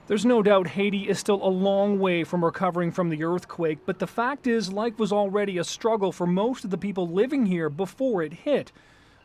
There's no doubt Haiti is still a long way from recovering from the earthquake, but the fact is life was already a struggle for most of the people living here before it hit.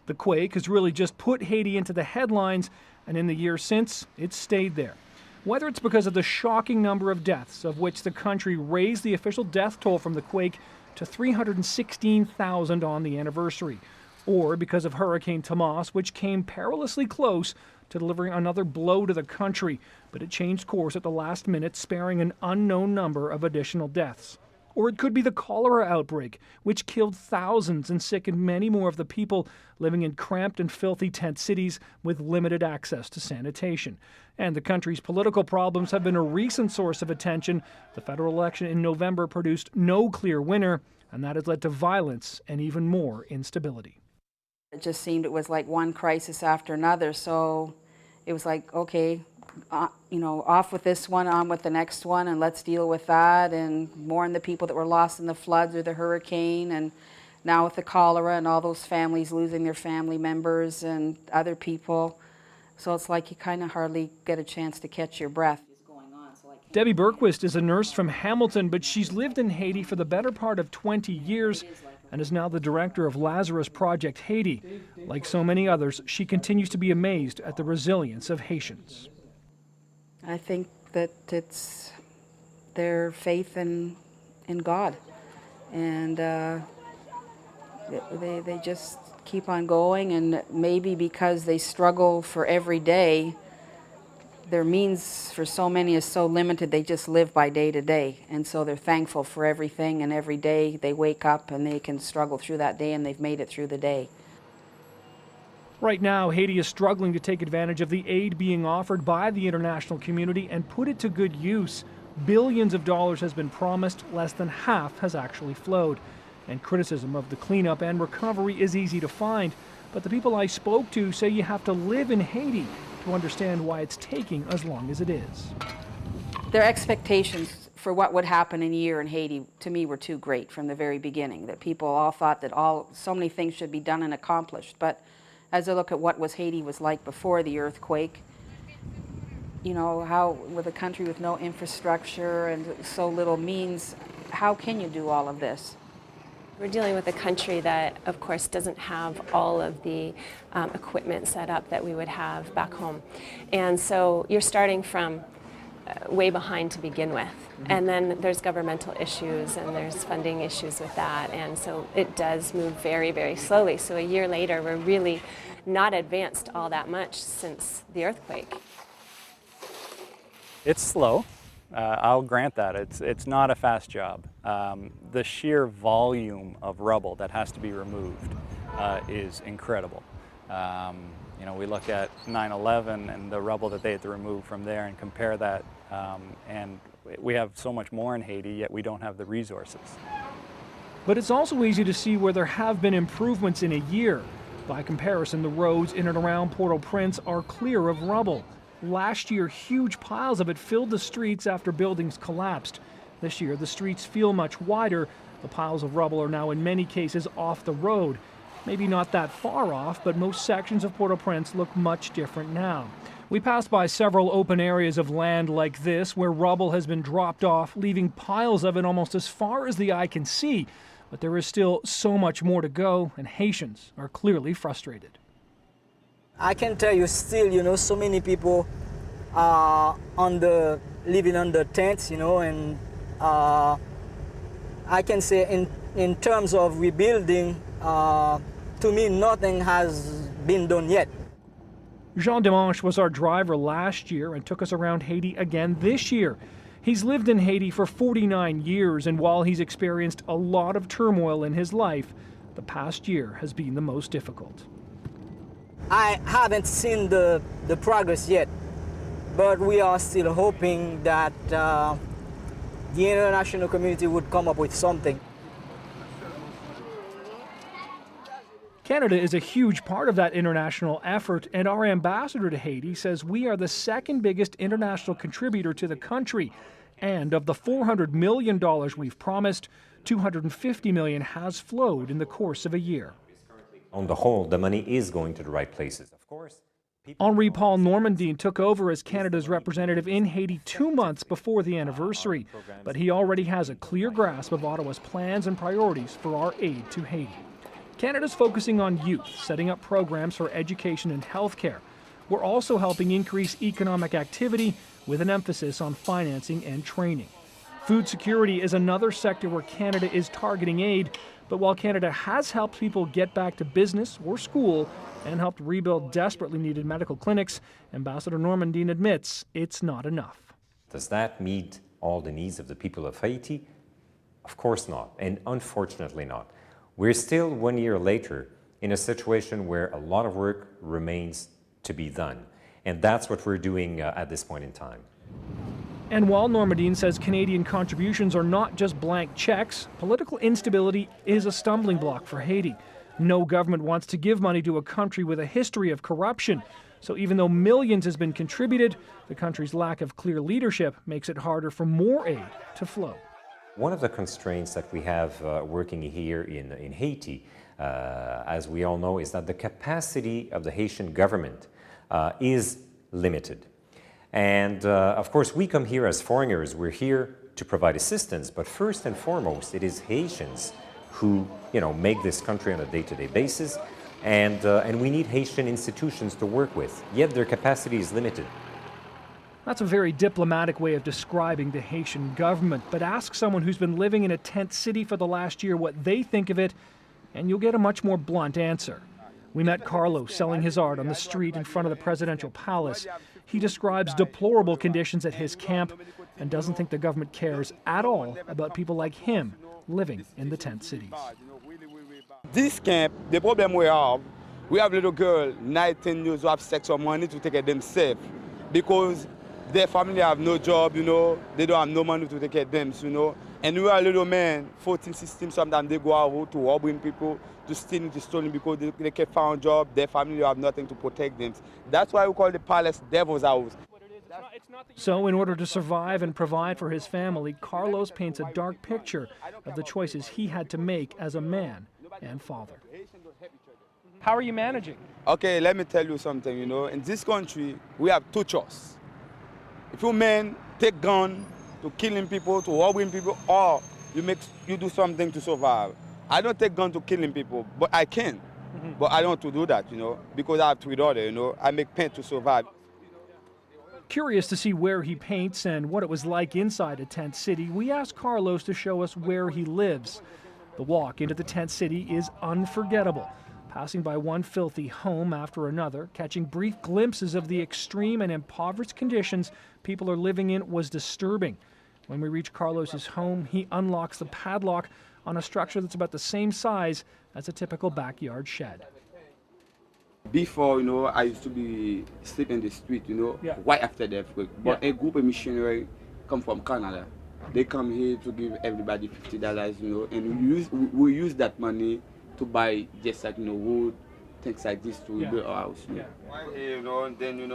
The quake has really just put Haiti into the headlines, and in the years since, it's stayed there. Whether it's because of the shocking number of deaths, of which the country raised the official death toll from the quake to 316,000 on the anniversary, or because of Hurricane Tomas, which came perilously close to delivering another blow to the country, but it changed course at the last minute, sparing an unknown number of additional deaths. Or it could be the cholera outbreak, which killed thousands and sickened many more of the people living in cramped and filthy tent cities with limited access to sanitation. And the country's political problems have been a recent source of attention. The federal election in November produced no clear winner, and that has led to violence and even more instability. It just seemed it was like one crisis after another, so it was like, okay, off with this one, on with the next one, and let's deal with that, and mourn the people that were lost in the floods or the hurricane, and now with the cholera and all those families losing their family members and other people. So it's like you kind of hardly get a chance to catch your breath. Debbie Berquist is a nurse from Hamilton, but she's lived in Haiti for the better part of 20 years and is now the director of Lazarus Project Haiti. Like so many others, she continues to be amazed at the resilience of Haitians. I think that it's their faith in God, and they just keep on going, and maybe because they struggle for every day, their means for so many is so limited, they just live by day to day. And so they're thankful for everything, and every day they wake up and they can struggle through that day, and they've made it through the day. Right now, Haiti is struggling to take advantage of the aid being offered by the international community and put it to good use. Billions of dollars has been promised, less than half has actually flowed. And criticism of the cleanup and recovery is easy to find. But the people I spoke to say you have to live in Haiti to understand why it's taking as long as it is. Their expectations for what would happen in a year in Haiti, to me, were too great from the very beginning. That people all thought that so many things should be done and accomplished. But as I look at what Haiti was like before the earthquake, how with a country with no infrastructure and so little means, how can you do all of this? We're dealing with a country that, of course, doesn't have all of the equipment set up that we would have back home. And so you're starting from way behind to begin with. And then there's governmental issues and there's funding issues with that. And so it does move very, very slowly. So a year later, we're really not advanced all that much since the earthquake. It's slow. I'll grant that. It's not a fast job. The sheer volume of rubble that has to be removed is incredible. We look at 9/11 and the rubble that they had to remove from there and compare that, and we have so much more in Haiti, yet we don't have the resources. But it's also easy to see where there have been improvements in a year. By comparison, the roads in and around Port-au-Prince are clear of rubble. Last year, huge piles of it filled the streets after buildings collapsed. This year, the streets feel much wider. The piles of rubble are now in many cases off the road. Maybe not that far off, but most sections of Port-au-Prince look much different now. We passed by several open areas of land like this where rubble has been dropped off, leaving piles of it almost as far as the eye can see. But there is still so much more to go, and Haitians are clearly frustrated. I can tell you still, so many people are living under tents, and I can say in terms of rebuilding, to me, nothing has been done yet. Jean Dimanche was our driver last year and took us around Haiti again this year. He's lived in Haiti for 49 years, and while he's experienced a lot of turmoil in his life, the past year has been the most difficult. I haven't seen the progress yet, but we are still hoping that the international community would come up with something. Canada is a huge part of that international effort, and our ambassador to Haiti says we are the second biggest international contributor to the country. And of the $400 million we've promised, $250 million has flowed in the course of a year. On the whole, the money is going to the right places. Of course, Henri Paul Normandin took over as Canada's representative in Haiti 2 months before the anniversary, but he already has a clear grasp of Ottawa's plans and priorities for our aid to Haiti. Canada's focusing on youth, setting up programs for education and healthcare. We're also helping increase economic activity with an emphasis on financing and training. Food security is another sector where Canada is targeting aid, but while Canada has helped people get back to business or school and helped rebuild desperately needed medical clinics, Ambassador Normandin admits it's not enough. Does that meet all the needs of the people of Haiti? Of course not, and unfortunately not. We're still 1 year later in a situation where a lot of work remains to be done, and that's what we're doing at this point in time. And while Normandin says Canadian contributions are not just blank checks, political instability is a stumbling block for Haiti. No government wants to give money to a country with a history of corruption. So even though millions has been contributed, the country's lack of clear leadership makes it harder for more aid to flow. One of the constraints that we have working here in Haiti, as we all know, is that the capacity of the Haitian government is limited. And of course, we come here as foreigners. We're here to provide assistance, but first and foremost, it is Haitians who, make this country on a day-to-day basis, and we need Haitian institutions to work with. Yet their capacity is limited. That's a very diplomatic way of describing the Haitian government, but ask someone who's been living in a tent city for the last year what they think of it, and you'll get a much more blunt answer. We met Carlos selling his art on the street in front of the presidential palace. He describes deplorable conditions at his camp and doesn't think the government cares at all about people like him living in the tent cities. This camp, the problem we have little girl, 19 years, who have sex or money to take care of themselves because their family have no job, they don't have no money to take care of them, And we are little men, 14, 16, sometimes they go out to robbing people, to stealing, to stealing because they can't find a job, their family have nothing to protect them. That's why we call the palace Devil's House. So in order to survive and provide for his family, Carlos paints a dark picture of the choices he had to make as a man and father. How are you managing? Okay, let me tell you something, in this country, we have two choices. If you men take gun to killing people, to robbing people, or you do something to survive. I don't take gun to killing people, but I can. But I don't want to do that, because I have 3 daughters, I make paint to survive. Curious to see where he paints and what it was like inside a tent city, we asked Carlos to show us where he lives. The walk into the tent city is unforgettable. Passing by one filthy home after another, catching brief glimpses of the extreme and impoverished conditions people are living in was disturbing. When we reach Carlos's home, he unlocks the padlock on a structure that's about the same size as a typical backyard shed. Before, I used to be sleeping in the street, right after the earthquake. But a group of missionaries come from Canada. They come here to give everybody $50, and we use that money to buy just like wood, things like this to rebuild our house. And then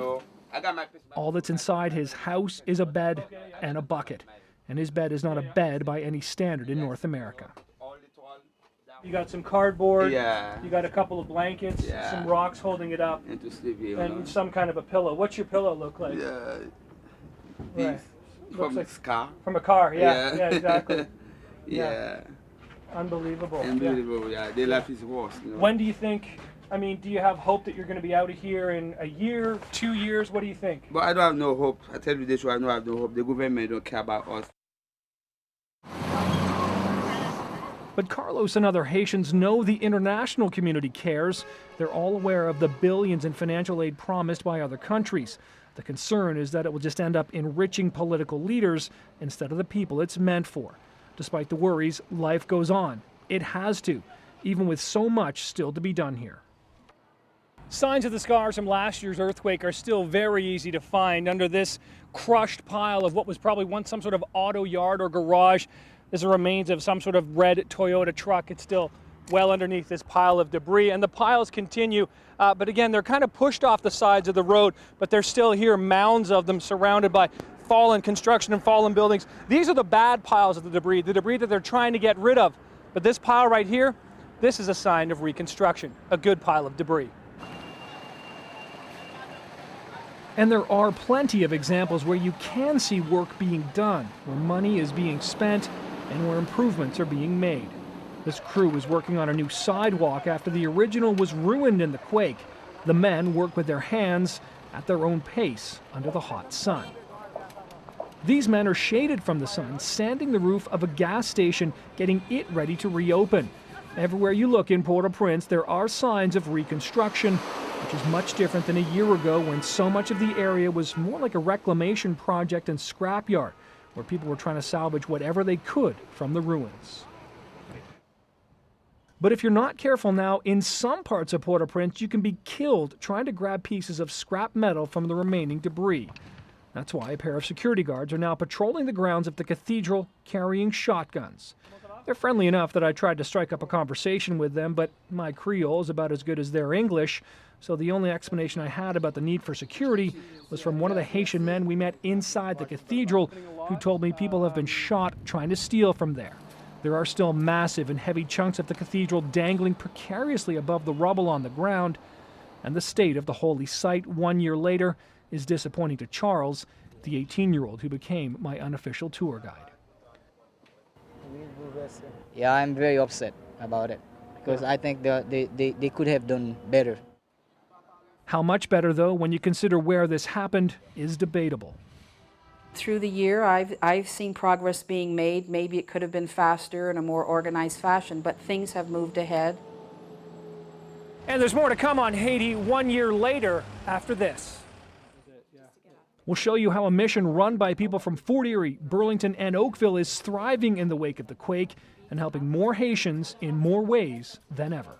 I got my. All that's inside his house is a bed and a bucket, and his bed is not a bed by any standard in North America. You got some cardboard. You got a couple of blankets. Some rocks holding it up. And to sleep here. And some kind of a pillow. What's your pillow look like? Right. From a car. From a car. Yeah, exactly. Yeah. Unbelievable. Unbelievable, yeah. Their life is worse. When do you think, do you have hope that you're going to be out of here in a year, 2 years? What do you think? But I don't have no hope. I tell you this, I don't have no hope. The government don't care about us. But Carlos and other Haitians know the international community cares. They're all aware of the billions in financial aid promised by other countries. The concern is that it will just end up enriching political leaders instead of the people it's meant for. Despite the worries, life goes on. It has to, even with so much still to be done here. Signs of the scars from last year's earthquake are still very easy to find under this crushed pile of what was probably once some sort of auto yard or garage. There's the remains of some sort of red Toyota truck. It's still well underneath this pile of debris, and the piles continue. But again, they're kind of pushed off the sides of the road, but there's still here mounds of them surrounded by fallen construction and fallen buildings. These are the bad piles of the debris that they're trying to get rid of. But this pile right here, this is a sign of reconstruction, a good pile of debris. And there are plenty of examples where you can see work being done, where money is being spent, and where improvements are being made. This crew is working on a new sidewalk after the original was ruined in the quake. The men work with their hands at their own pace under the hot sun. These men are shaded from the sun, sanding the roof of a gas station, getting it ready to reopen. Everywhere you look in Port-au-Prince, there are signs of reconstruction, which is much different than a year ago when so much of the area was more like a reclamation project and scrapyard, where people were trying to salvage whatever they could from the ruins. But if you're not careful now, in some parts of Port-au-Prince, you can be killed trying to grab pieces of scrap metal from the remaining debris. That's why a pair of security guards are now patrolling the grounds of the cathedral carrying shotguns. They're friendly enough that I tried to strike up a conversation with them, but my Creole is about as good as their English, so the only explanation I had about the need for security was from one of the Haitian men we met inside the cathedral, who told me people have been shot trying to steal from there. There are still massive and heavy chunks of the cathedral dangling precariously above the rubble on the ground, and the state of the holy site 1 year later is disappointing to Charles, the 18-year-old who became my unofficial tour guide. Yeah, I'm very upset about it because I think they could have done better. How much better, though, when you consider where this happened, is debatable. Through the year, I've seen progress being made. Maybe it could have been faster in a more organized fashion, but things have moved ahead. And there's more to come on Haiti 1 year later after this. We'll show you how a mission run by people from Fort Erie, Burlington, and Oakville is thriving in the wake of the quake and helping more Haitians in more ways than ever.